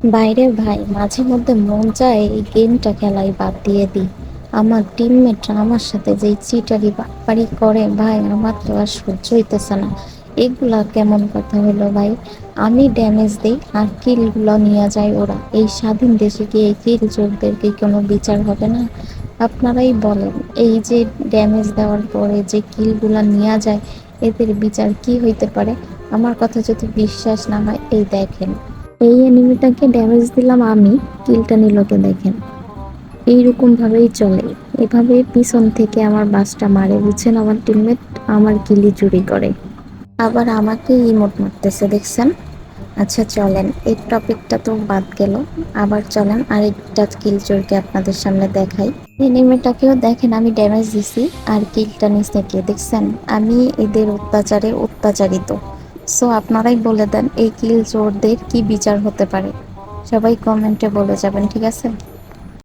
বাইরে ভাই মাঝে মধ্যে মন চায় এই গেমটা খেলাই বাদ দিয়ে দিই। আমার টিমমেটরা আমার সাথে যেই চিটারি বাটপারি করে ভাই, আমার তো আর সহ্য হইতেছে না। এগুলা কেমন কথা হলো ভাই? আমি ড্যামেজ দেই আর কিলগুলো নিয়ে যায় ওরা। এই স্বাধীন দেশে কি এই কিল চোরদের কি কোনো বিচার হবে না? আপনারাই বলেন, এই যে ড্যামেজ দেওয়ার পরে যে কিলগুলা নিয়ে যায়, এদের বিচার কি হইতে পারে? আমার কথা যদি বিশ্বাস না হয়, এই দেখেন, এই এনিমিটাকে ড্যামেজ দিলাম আমি, কিলটা নিলকে দেখেন। এইরকম ভাবেই চলে। এভাবে পিছন থেকে আমার বাসটা মারে, বুঝছেন? আমার টিমমেট আমার কিলি চুরি করে, আবার আমাকে ইমোট মারতেছে, দেখছেন? আচ্ছা চলেন, এই টপিকটা তো বাদ গেল। আবার চলেন আরেকটা কিল চোরকে আপনাদের সামনে দেখাই। এনিমিটাকেও দেখেন আমি ড্যামেজ দিছি আর কিলটা নিচে কে দেখছেন? আমি এদের অত্যাচারে অত্যাচারিত। সো আপনারাই বলে দেন এই কিল চোরদের কি বিচার হতে পারে? সবাই কমেন্টে বলে যাবেন, ঠিক আছে?